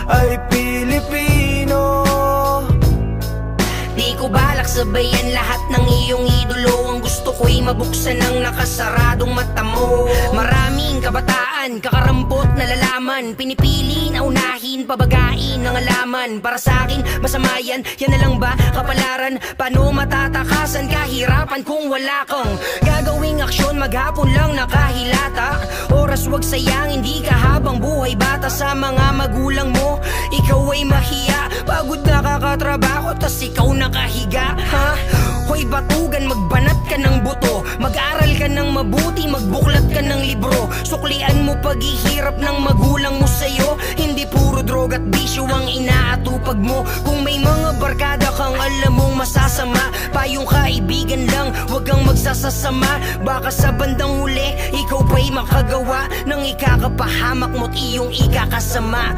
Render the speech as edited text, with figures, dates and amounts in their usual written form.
ay Pilipino. Di ko balak sabayan lahat ng iyong idolo. Ang gusto ko'y mabuksan ang nakasaradong mata mo. Maraming kabataan, kakarampot na lalaman, pinipili na unahin, pabagain ang alaman. Para sa'kin, masama yan, yan na lang ba kapalaran? Paano matatakasan kahirapan kung wala kang gagawing aksyon? Maghapon lang nakahilata, oras wag sayang, hindi ka habang buhay bata. Sa mga magulang mo, ikaw ay mahiya, pagod nakakatrabaho, tas ikaw nakahiga, ha? Hoy batugan, magbanat ka ng buto, mag-aral ka ng mabuti, magbuklat ka ng libro. Suklian mo paghihirap ng magulang mo sa'yo, hindi puro droga at bisyo ang inaatupag mo. Kung may mga barkada kang alam mong masasama, payong kaibigan lang, wag kang magsasasama. Baka sa bandang huli, ikaw pa'y makagawa ng ikakapahamak mo't iyong ikakasama.